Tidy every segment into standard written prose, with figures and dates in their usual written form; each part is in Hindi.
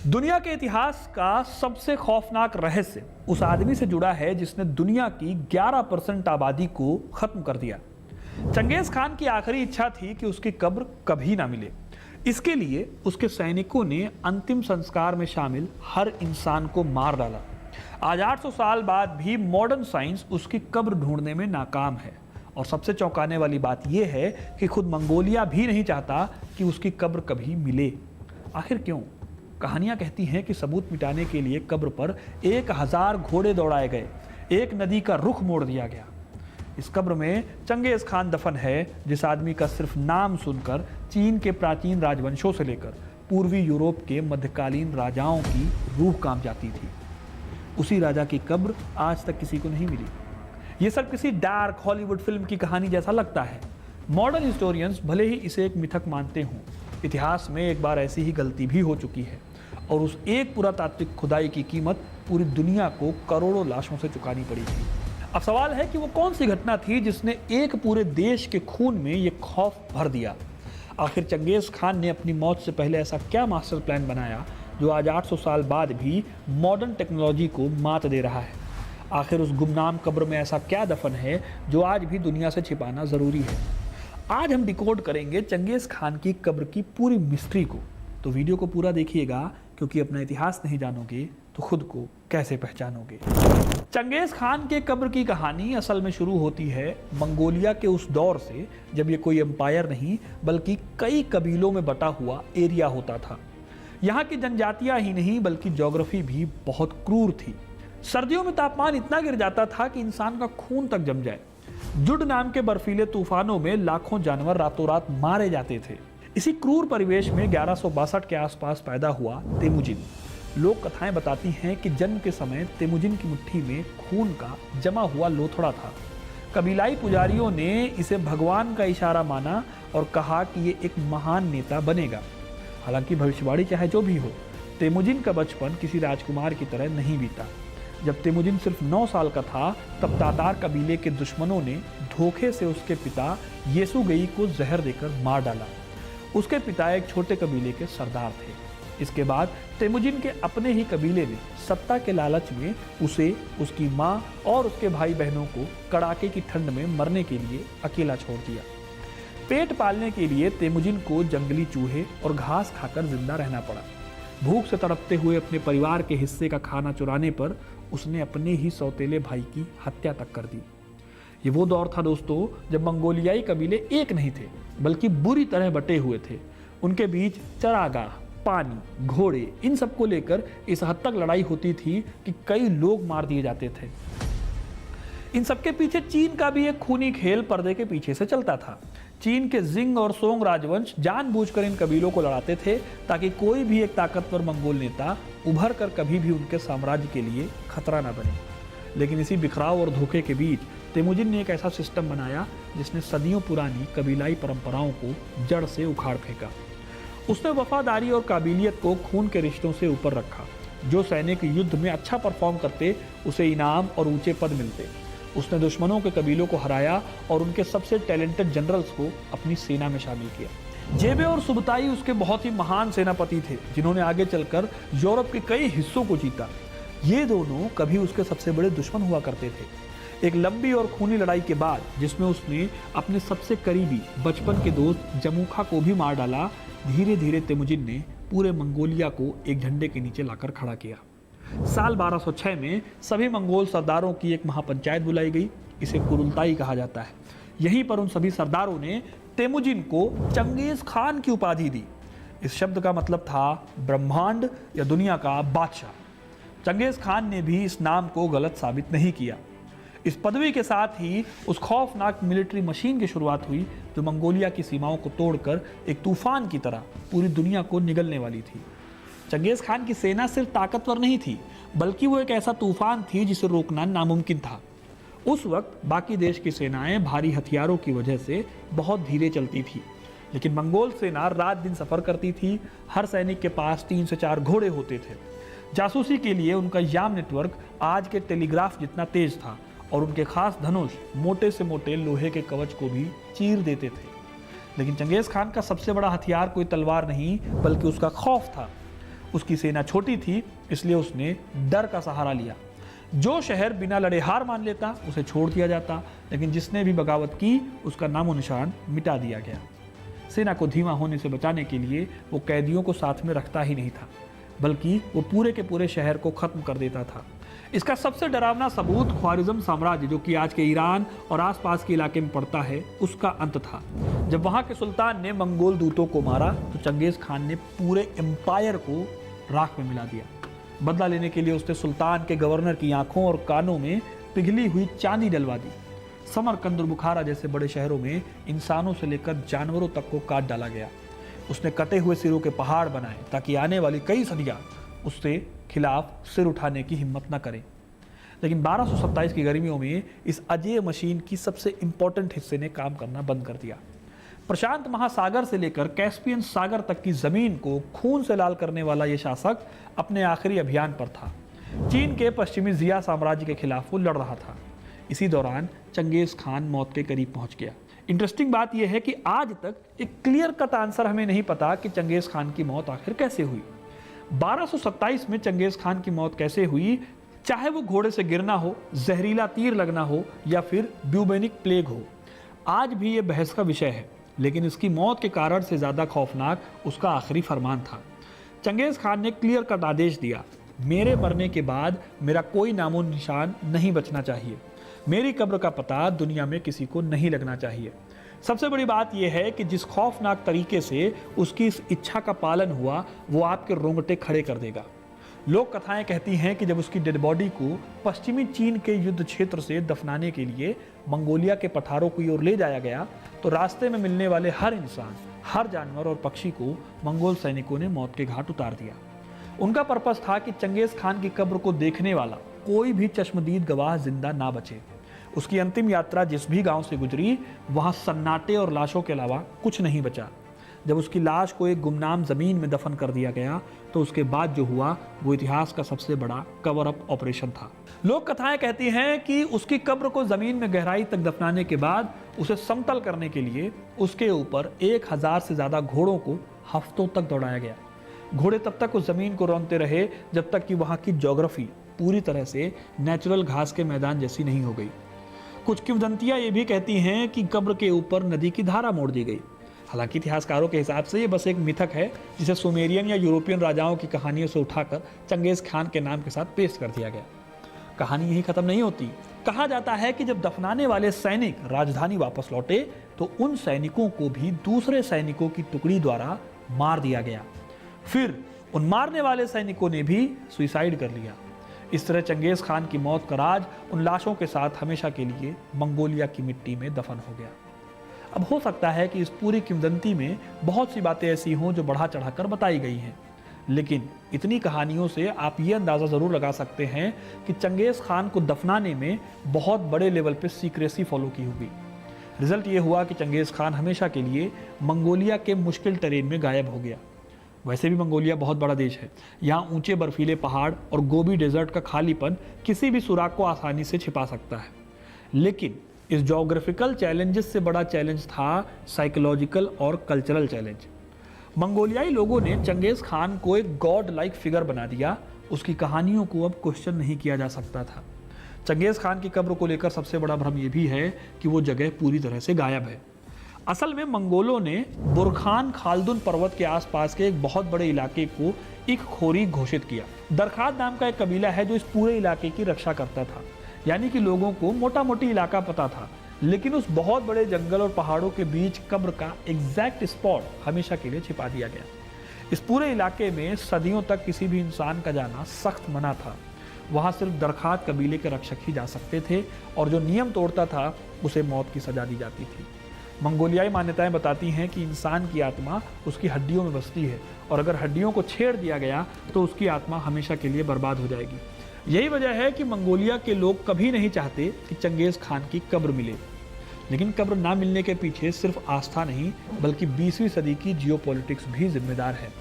दुनिया के इतिहास का सबसे खौफनाक रहस्य उस आदमी से जुड़ा है जिसने दुनिया की 11% आबादी को खत्म कर दिया। चंगेज खान की आखिरी इच्छा थी कि उसकी कब्र कभी ना मिले। इसके लिए उसके सैनिकों ने अंतिम संस्कार में शामिल हर इंसान को मार डाला। आज 800 साल बाद भी मॉडर्न साइंस उसकी कब्र ढूंढने में नाकाम है। और सबसे चौंकाने वाली बात यह है कि खुद मंगोलिया भी नहीं चाहता कि उसकी कब्र कभी मिले। आखिर क्यों? कहानियां कहती हैं कि सबूत मिटाने के लिए कब्र पर 1000 घोड़े दौड़ाए गए, एक नदी का रुख मोड़ दिया गया। इस कब्र में चंगेज खान दफन है, जिस आदमी का सिर्फ नाम सुनकर चीन के प्राचीन राजवंशों से लेकर पूर्वी यूरोप के मध्यकालीन राजाओं की रूह कांप जाती थी। उसी राजा की कब्र आज तक किसी को नहीं मिली। ये सब किसी डार्क हॉलीवुड फिल्म की कहानी जैसा लगता है। मॉडर्न हिस्टोरियंस भले ही इसे एक मिथक मानते हों, इतिहास में एक बार ऐसी ही गलती भी हो चुकी है और उस एक पुरातात्विक खुदाई की कीमत पूरी दुनिया को करोड़ों लाशों से चुकानी पड़ी थी। अब सवाल है कि वो कौन सी घटना थी जिसने एक पूरे देश के खून में ये खौफ भर दिया। आखिर चंगेज खान ने अपनी मौत से पहले ऐसा क्या मास्टर प्लान बनाया जो आज 800 साल बाद भी मॉडर्न टेक्नोलॉजी को मात दे रहा है। आखिर उस गुमनाम कब्र में ऐसा क्या दफन है जो आज भी दुनिया से छिपाना जरूरी है। आज हम डिकोड करेंगे चंगेज खान की कब्र की पूरी मिस्ट्री को। तो वीडियो को पूरा देखिएगा, क्योंकि अपना इतिहास नहीं जानोगे तो खुद को कैसे पहचानोगे। चंगेज खान के कब्र की कहानी असल में शुरू होती है मंगोलिया के उस दौर से जब ये कोई एम्पायर नहीं बल्कि कई कबीलों में बटा हुआ एरिया होता था। यहाँ की जनजातियां ही नहीं बल्कि ज्योग्राफी भी बहुत क्रूर थी। सर्दियों में तापमान इतना गिर जाता था कि इंसान का खून तक जम जाए। जुड नाम के बर्फीले तूफानों में लाखों जानवर रातों रात मारे जाते थे। इसी क्रूर परिवेश में 1162 के आसपास पैदा हुआ तेमुजिन। लोक कथाएं बताती हैं कि जन्म के समय तेमुजिन की मुट्ठी में खून का जमा हुआ लोथड़ा था। कबीलाई पुजारियों ने इसे भगवान का इशारा माना और कहा कि ये एक महान नेता बनेगा। हालांकि भविष्यवाणी चाहे जो भी हो, तेमुजिन का बचपन किसी राजकुमार की तरह नहीं बीता। जब तेमुजिन सिर्फ 9 साल का था तब तातार कबीले के दुश्मनों ने धोखे से उसके पिता येसुगई को जहर देकर मार डाला। उसके पिता एक छोटे कबीले के सरदार थे। इसके बाद तेमुजिन के अपने ही कबीले ने सत्ता के लालच में उसे, उसकी माँ और उसके भाई बहनों को कड़ाके की ठंड में मरने के लिए अकेला छोड़ दिया। पेट पालने के लिए तेमुजिन को जंगली चूहे और घास खाकर जिंदा रहना पड़ा। भूख से तड़पते हुए अपने परिवार के हिस्से का खाना चुराने पर उसने अपने ही सौतेले भाई की हत्या तक कर दी। ये वो दौर था दोस्तों जब मंगोलियाई कबीले एक नहीं थे बल्कि बुरी तरह बटे हुए थे। उनके बीच चरागाह, पानी, घोड़े, इन सबको लेकर इस हद तक लड़ाई होती थी कि कई लोग मार दिए जाते थे। इन सबके पीछे चीन का भी एक खूनी खेल पर्दे के पीछे से चलता था। चीन के जिंग और सोंग राजवंश जानबूझकर इन कबीलों को लड़ाते थे ताकि कोई भी एक ताकतवर मंगोल नेता उभर कर कभी भी उनके साम्राज्य के लिए खतरा न बने। लेकिन इसी बिखराव और धोखे के बीच तेमुजिन ने एक ऐसा सिस्टम बनाया जिसने सदियों पुरानी कबीलाई परंपराओं को जड़ से उखाड़ फेंका। उसने वफादारी और काबिलियत को खून के रिश्तों से ऊपर रखा। जो सैनिक युद्ध में अच्छा परफॉर्म करते उसे इनाम और ऊंचे पद मिलते। उसने दुश्मनों के कबीलों को हराया और उनके सबसे टैलेंटेड जनरल्स को अपनी सेना में शामिल किया। जेबे और सुबताई उसके बहुत ही महान सेनापति थे जिन्होंने आगे चलकर यूरोप के कई हिस्सों को जीता। ये दोनों कभी उसके सबसे बड़े दुश्मन हुआ करते थे। एक लंबी और खूनी लड़ाई के बाद जिसमें उसने अपने सबसे करीबी बचपन के दोस्त जमुखा को भी मार डाला, धीरे धीरे तेमुजिन ने पूरे मंगोलिया को एक झंडे के नीचे लाकर खड़ा किया। साल 1206 में सभी मंगोल सरदारों की एक महापंचायत बुलाई गई। इसे कुरुल्ताई कहा जाता है। यहीं पर उन सभी सरदारों ने तेमुजिन को चंगेज खान की उपाधि दी। इस शब्द का मतलब था ब्रह्मांड या दुनिया का बादशाह। चंगेज खान ने भी इस नाम को गलत साबित नहीं किया। इस पदवी के साथ ही उस खौफनाक मिलिट्री मशीन की शुरुआत हुई जो मंगोलिया की सीमाओं को तोड़कर एक तूफान की तरह पूरी दुनिया को निगलने वाली थी। चंगेज खान की सेना सिर्फ ताकतवर नहीं थी बल्कि वो एक ऐसा तूफान थी जिसे रोकना नामुमकिन था। उस वक्त बाकी देश की सेनाएं भारी हथियारों की वजह से बहुत धीरे चलती थी, लेकिन मंगोल सेना रात दिन सफर करती थी। हर सैनिक के पास 3 से 4 घोड़े होते थे। जासूसी के लिए उनका याम नेटवर्क आज के टेलीग्राफ जितना तेज था और उनके खास धनुष मोटे से मोटे लोहे के कवच को भी चीर देते थे। लेकिन चंगेज खान का सबसे बड़ा हथियार कोई तलवार नहीं बल्कि उसका खौफ था। उसकी सेना छोटी थी, इसलिए उसने डर का सहारा लिया। जो शहर बिना लड़े हार मान लेता उसे छोड़ दिया जाता, लेकिन जिसने भी बगावत की उसका नामो निशान मिटा दिया गया। सेना को धीमा होने से बचाने के लिए वो कैदियों को साथ में रखता ही नहीं था, बल्कि वो पूरे के पूरे शहर को खत्म कर देता था। इसका सबसे डरावना सबूत ख्वारिज़्म साम्राज्य, जो कि आज के ईरान और आसपास के इलाके में पड़ता है, उसका अंत था। जब वहां के सुल्तान ने मंगोल दूतों को मारा तो चंगेज खान ने पूरे एम्पायर को राख में मिला दिया। बदला लेने के लिए उसने सुल्तान के गवर्नर की आंखों और कानों में पिघली हुई चांदी डलवा दी। समरकंद और बुखारा जैसे बड़े शहरों में इंसानों से लेकर जानवरों तक को काट डाला गया। उसने कटे हुए सिरों के पहाड़ बनाए ताकि आने वाली कई सदियां उससे खिलाफ सिर उठाने की हिम्मत न करें। लेकिन 1227 की गर्मियों में इस अजेय मशीन की सबसे इंपॉर्टेंट हिस्से ने काम करना बंद कर दिया। प्रशांत महासागर से लेकर कैस्पियन सागर तक की जमीन को खून से लाल करने वाला यह शासक अपने आखिरी अभियान पर था। चीन के पश्चिमी जिया साम्राज्य के खिलाफ वो लड़ रहा था। इसी दौरान चंगेज खान मौत के करीब पहुंच गया। इंटरेस्टिंग बात यह है कि आज तक एक क्लियर कट आंसर हमें नहीं पता कि चंगेज खान की मौत आखिर कैसे हुई। 1227 में चंगेज खान की मौत कैसे हुई, चाहे वो घोड़े से गिरना हो, जहरीला तीर लगना हो या फिर ब्यूबेनिक प्लेग हो, आज भी ये बहस का विषय है। लेकिन इसकी मौत के कारण से ज्यादा खौफनाक उसका आखिरी फरमान था। चंगेज खान ने क्लियर कट आदेश दिया, मेरे मरने के बाद मेरा कोई नामो निशान नहीं बचना चाहिए, मेरी कब्र का पता दुनिया में किसी को नहीं लगना चाहिए। सबसे बड़ी बात यह है कि जिस खौफनाक तरीके से उसकी इस इच्छा का पालन हुआ वो आपके रोंगटे खड़े कर देगा। लोक कथाएं कहती हैं कि जब उसकी डेड बॉडी को पश्चिमी चीन के युद्ध क्षेत्र से दफनाने के लिए मंगोलिया के पठारों की ओर ले जाया गया तो रास्ते में मिलने वाले हर इंसान, हर जानवर और पक्षी को मंगोल सैनिकों ने मौत के घाट उतार दिया। उनका पर्पस था कि चंगेज खान की कब्र को देखने वाला कोई भी चश्मदीद गवाह जिंदा ना बचे। उसकी अंतिम यात्रा जिस भी गांव से गुजरी वहां सन्नाटे और लाशों के अलावा कुछ नहीं बचा। जब उसकी लाश को एक गुमनाम जमीन में दफन कर दिया गया तो उसके बाद जो हुआ वो इतिहास का सबसे बड़ा कवर अप ऑपरेशन था। लोक कथाएं कहती हैं कि उसकी कब्र को जमीन में गहराई तक दफनाने के बाद उसे समतल करने के लिए उसके ऊपर 1000 से ज्यादा घोड़ों को हफ्तों तक दौड़ाया गया। घोड़े तब तक उस जमीन को रौंदते रहे जब तक कि वहां की ज्योग्राफी पूरी तरह से नेचुरल घास के मैदान जैसी नहीं हो गई। कुछ किंवदंतियां ये भी कहती हैं कि कब्र के ऊपर नदी की धारा मोड़ दी गई। हालांकि इतिहासकारों के हिसाब से ये बस एक मिथक है जिसे सुमेरियन या यूरोपियन राजाओं की कहानियों से उठाकर चंगेज खान के नाम के साथ पेश कर दिया गया। कहानी यही खत्म नहीं होती। कहा जाता है कि जब दफनाने वाले सैनिक राजधानी वापस लौटे तो उन सैनिकों को भी दूसरे सैनिकों की टुकड़ी द्वारा मार दिया गया। फिर उन मारने वाले सैनिकों ने भी सुसाइड कर लिया। इस तरह चंगेज खान की मौत का राज उन लाशों के साथ हमेशा के लिए मंगोलिया की मिट्टी में दफन हो गया। अब हो सकता है कि इस पूरी किंवदंती में बहुत सी बातें ऐसी हों जो बढ़ा चढ़ाकर बताई गई हैं, लेकिन इतनी कहानियों से आप ये अंदाज़ा ज़रूर लगा सकते हैं कि चंगेज खान को दफनाने में बहुत बड़े लेवल पे सीक्रेसी फॉलो की होगी। रिजल्ट ये हुआ कि चंगेज खान हमेशा के लिए मंगोलिया के मुश्किल टेरेन में गायब हो गया। वैसे भी मंगोलिया बहुत बड़ा देश है। यहाँ ऊंचे बर्फीले पहाड़ और गोबी डेजर्ट का खालीपन किसी भी सुराग को आसानी से छिपा सकता है। लेकिन इस ज्योग्राफिकल चैलेंजेस से बड़ा चैलेंज था साइकोलॉजिकल और कल्चरल चैलेंज। मंगोलियाई लोगों ने चंगेज खान को एक गॉड लाइक फिगर बना दिया। उसकी कहानियों को अब क्वेश्चन नहीं किया जा सकता था। चंगेज खान की कब्र को लेकर सबसे बड़ा भ्रम यह भी है कि वो जगह पूरी तरह से गायब है। असल में मंगोलों ने बुरखान खालदुन पर्वत के आसपास के एक बहुत बड़े इलाके को एक खोरी घोषित किया। दरखात नाम का एक कबीला है जो इस पूरे इलाके की रक्षा करता था, यानी कि लोगों को मोटा मोटी इलाका पता था, लेकिन उस बहुत बड़े जंगल और पहाड़ों के बीच कब्र का एग्जैक्ट स्पॉट हमेशा के लिए छिपा दिया गया। इस पूरे इलाके में सदियों तक किसी भी इंसान का जाना सख्त मना था। वहां सिर्फ दरखात कबीले के रक्षक ही जा सकते थे और जो नियम तोड़ता था उसे मौत की सजा दी जाती थी। मंगोलियाई मान्यताएं बताती हैं कि इंसान की आत्मा उसकी हड्डियों में बसती है और अगर हड्डियों को छेड़ दिया गया तो उसकी आत्मा हमेशा के लिए बर्बाद हो जाएगी। यही वजह है कि मंगोलिया के लोग कभी नहीं चाहते कि चंगेज खान की कब्र मिले। लेकिन कब्र ना मिलने के पीछे सिर्फ आस्था नहीं बल्कि 20वीं सदी की जियोपॉलिटिक्स भी जिम्मेदार है।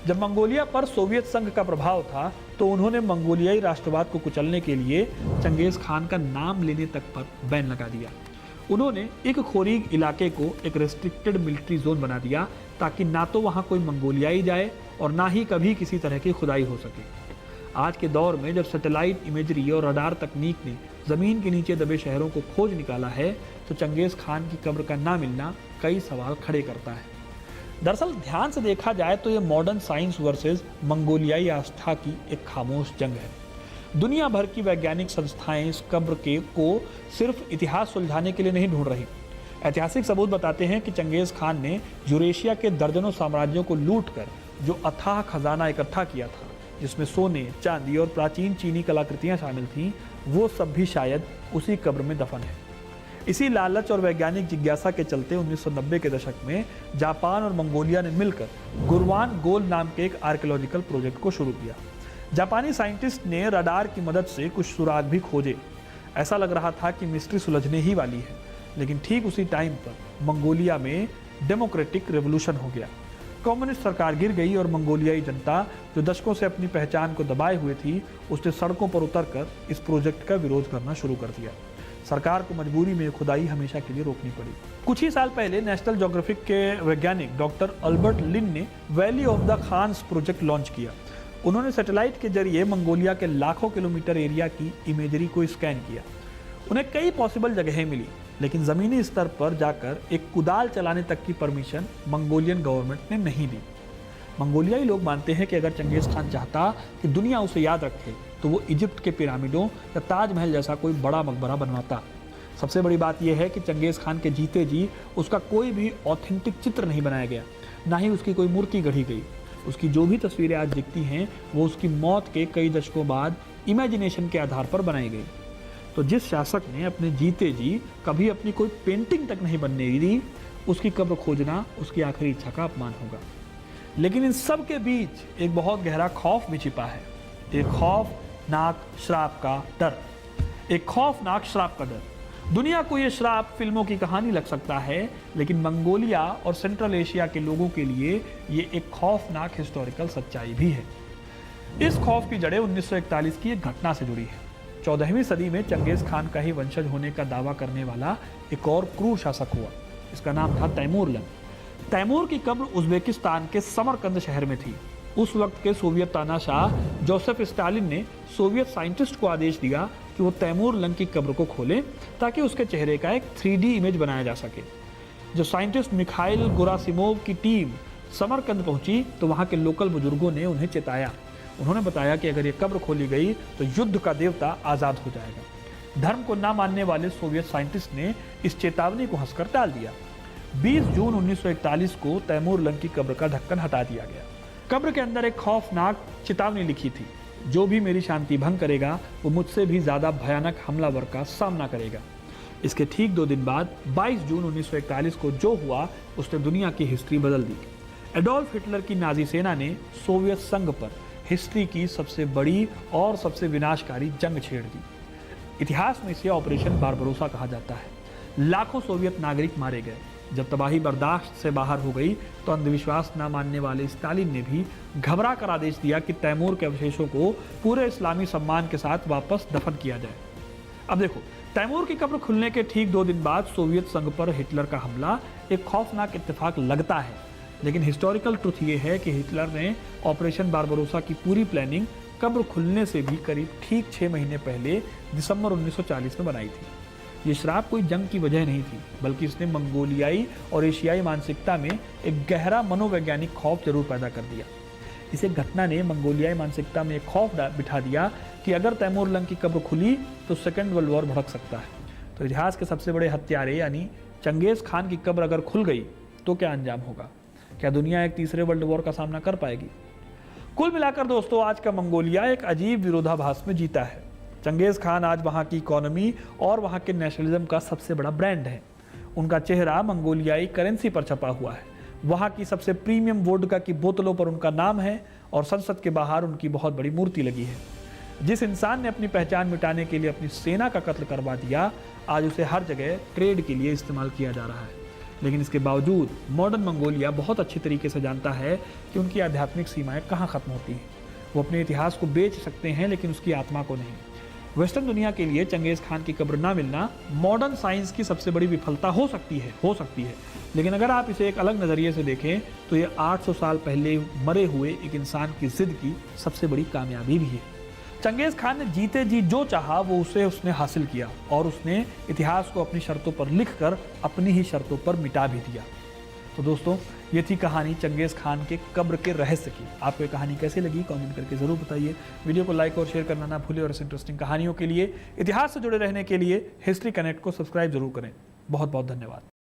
जब मंगोलिया पर सोवियत संघ का प्रभाव था तो उन्होंने मंगोलियाई राष्ट्रवाद को कुचलने के लिए चंगेज खान का नाम लेने तक पर बैन लगा दिया। उन्होंने एक खोरीग इलाके को एक रेस्ट्रिक्टेड मिलिट्री जोन बना दिया ताकि ना तो वहाँ कोई मंगोलियाई जाए और ना ही कभी किसी तरह की खुदाई हो सके। आज के दौर में जब सैटेलाइट इमेजरी और रडार तकनीक ने ज़मीन के नीचे दबे शहरों को खोज निकाला है, तो चंगेज़ खान की कब्र का ना मिलना कई सवाल खड़े करता है। दरअसल ध्यान से देखा जाए तो ये मॉडर्न साइंस वर्सेस मंगोलियाई आस्था की एक खामोश जंग है। दुनिया भर की वैज्ञानिक संस्थाएं इस कब्र को सिर्फ इतिहास सुलझाने के लिए नहीं ढूंढ रही। ऐतिहासिक सबूत बताते हैं कि चंगेज़ खान ने यूरेशिया के दर्जनों साम्राज्यों को लूट कर जो अथाह खजाना इकट्ठा किया था, जिसमें सोने, चांदी और प्राचीन चीनी कलाकृतियां शामिल थीं, वो सब भी शायद उसी कब्र में दफन है। इसी लालच और वैज्ञानिक जिज्ञासा के चलते 1990 के दशक में जापान और मंगोलिया ने मिलकर गुरवान गोल नाम के एक आर्कियोलॉजिकल प्रोजेक्ट को शुरू किया। जापानी साइंटिस्ट ने रडार की मदद से कुछ सुराग भी खोजे। ऐसा लग रहा था कि मिस्ट्री सुलझने ही वाली है, लेकिन ठीक उसी टाइम पर मंगोलिया में डेमोक्रेटिक रेवोल्यूशन हो गया। कम्युनिस्ट सरकार गिर गई और मंगोलियाई जनता, जो दशकों से अपनी पहचान को दबाए हुए थी, उसने सड़कों पर उतरकर इस प्रोजेक्ट का विरोध करना शुरू कर दिया। सरकार को मजबूरी में खुदाई हमेशा के लिए रोकनी पड़ी। कुछ ही साल पहले नेशनल ज्योग्राफिक के वैज्ञानिक डॉक्टर अल्बर्ट लिन ने Valley of the Khans project launch किया। उन्होंने सैटेलाइट के जरिए मंगोलिया के लाखों किलोमीटर एरिया की इमेजरी को स्कैन किया। उन्हें कई पॉसिबल जगहें मिली, लेकिन ज़मीनी स्तर पर जाकर एक कुदाल चलाने तक की परमिशन मंगोलियन गवर्नमेंट ने नहीं दी। मंगोलियाई लोग मानते हैं कि अगर चंगेज़ खान चाहता कि दुनिया उसे याद रखे, तो वो इजिप्ट के पिरामिडों या ताजमहल जैसा कोई बड़ा मकबरा बनवाता। सबसे बड़ी बात यह है कि चंगेज़ खान के जीते जी उसका कोई भी ऑथेंटिक चित्र नहीं बनाया गया, ना ही उसकी कोई मूर्ति गढ़ी गई। उसकी जो भी तस्वीरें आज दिखती हैं, वो उसकी मौत के कई दशकों बाद इमेजिनेशन के आधार पर बनाई गई। तो जिस शासक ने अपने जीते जी कभी अपनी कोई पेंटिंग तक नहीं बनने दी, उसकी कब्र खोजना उसकी आखिरी इच्छा का अपमान होगा। लेकिन इन सब के बीच एक बहुत गहरा खौफ भी छिपा है, एक खौफनाक श्राप का डर। एक खौफनाक श्राप का डर। दुनिया को यह श्राप फिल्मों की कहानी लग सकता है, लेकिन मंगोलिया और सेंट्रल एशिया के लोगों के लिए ये एक खौफनाक हिस्टोरिकल सच्चाई भी है। इस खौफ की जड़ें 1941 की एक घटना से जुड़ी है। 14वीं सदी में चंगेज़ खान का ही वंशज होने का दावा करने वाला एक और क्रूर शासक हुआ। इसका नाम था तैमूर लंग। तैमूर की कब्र उज़्बेकिस्तान के समरकंद शहर में थी। उस वक्त के सोवियत तानाशाह जोसेफ स्टालिन ने सोवियत साइंटिस्ट को आदेश दिया कि वो तैमूर लंग की कब्र को खोलें, ताकि उसके चेहरे का एक 3D इमेज बनाया जा सके। जब साइंटिस्ट मिखाइल गोरासिमोव की टीम समरकंद पहुंची, तो वहां के लोकल बुजुर्गों ने उन्हें चेताया। उन्होंने बताया कि अगर ये कब्र खोली गई तो युद्ध का देवता आज़ाद हो जाएगा। धर्म को ना मानने वाले सोवियत साइंटिस्ट ने इस चेतावनी को हंसकर टाल दिया। 20 जून 1941 को तैमूर लंग की कब्र का ढक्कन हटा दिया गया। कब्र के अंदर एक खौफनाक चेतावनी लिखी थी, जो भी मेरी शांति भंग करेगा वो मुझसे भी ज़्यादा भयानक हमलावर का सामना करेगा। इसके ठीक 2 दिन बाद 22 जून 1941 को जो हुआ, उसने दुनिया की हिस्ट्री बदल दी। एडोल्फ हिटलर की नाजी सेना ने सोवियत संघ पर हिस्ट्री की सबसे बड़ी और सबसे विनाशकारी जंग छेड़ दी। इतिहास में इसे ऑपरेशन बारबरोसा कहा जाता है। लाखों सोवियत नागरिक मारे गए। जब तबाही बर्दाश्त से बाहर हो गई, तो अंधविश्वास न मानने वाले स्टालिन ने भी घबरा कर आदेश दिया कि तैमूर के अवशेषों को पूरे इस्लामी सम्मान के साथ वापस दफन किया जाए। अब देखो, तैमूर की कब्र खुलने के ठीक 2 दिन बाद सोवियत संघ पर हिटलर का हमला एक खौफनाक इत्तेफाक लगता है, लेकिन हिस्टोरिकल ट्रुथ ये है कि हिटलर ने ऑपरेशन बारबरोसा की पूरी प्लानिंग कब्र खुलने से भी करीब ठीक 6 महीने पहले दिसंबर 1940 में बनाई थी। ये श्राप कोई जंग की वजह नहीं थी, बल्कि इसने मंगोलियाई और एशियाई मानसिकता में एक गहरा मनोवैज्ञानिक खौफ जरूर पैदा कर दिया। इस एक घटना ने मंगोलियाई मानसिकता में एक खौफ बिठा दिया कि अगर तैमूर लंग की कब्र खुली तो सेकेंड वर्ल्ड वॉर भड़क सकता है। तो इतिहास के सबसे बड़े हत्यारे यानी चंगेज़ खान की कब्र अगर खुल गई तो क्या अंजाम होगा? क्या दुनिया एक तीसरे वर्ल्ड वॉर का सामना कर पाएगी? कुल मिलाकर दोस्तों, आज का मंगोलिया एक अजीब विरोधाभास में जीता है। चंगेज़ खान आज वहाँ की इकोनॉमी और वहाँ के नेशनलिज्म का सबसे बड़ा ब्रांड है। उनका चेहरा मंगोलियाई करेंसी पर छपा हुआ है। वहाँ की सबसे प्रीमियम वोडका की बोतलों पर उनका नाम है और संसद के बाहर उनकी बहुत बड़ी मूर्ति लगी है। जिस इंसान ने अपनी पहचान मिटाने के लिए अपनी सेना का कत्ल करवा दिया, आज उसे हर जगह ट्रेड के लिए इस्तेमाल किया जा रहा है। लेकिन इसके बावजूद मॉडर्न मंगोलिया बहुत अच्छी तरीके से जानता है कि उनकी आध्यात्मिक सीमाएं कहाँ खत्म होती हैं। वो अपने इतिहास को बेच सकते हैं, लेकिन उसकी आत्मा को नहीं। वेस्टर्न दुनिया के लिए चंगेज़ खान की कब्र ना मिलना मॉडर्न साइंस की सबसे बड़ी विफलता हो सकती है, लेकिन अगर आप इसे एक अलग नज़रिए से देखें तो ये 800 साल पहले मरे हुए एक इंसान की जिद की सबसे बड़ी कामयाबी भी है। चंगेज़ खान ने जीते जी जो चाहा वो उसने हासिल किया और उसने इतिहास को अपनी शर्तों पर लिखकर अपनी ही शर्तों पर मिटा भी दिया। तो दोस्तों, ये थी कहानी चंगेज़ खान के कब्र के रहस्य की। आपको ये कहानी कैसी लगी कमेंट करके ज़रूर बताइए। वीडियो को लाइक और शेयर करना ना भूलिए और इस इंटरेस्टिंग कहानियों के लिए, इतिहास से जुड़े रहने के लिए हिस्ट्री कनेक्ट को सब्सक्राइब जरूर करें। बहुत बहुत धन्यवाद।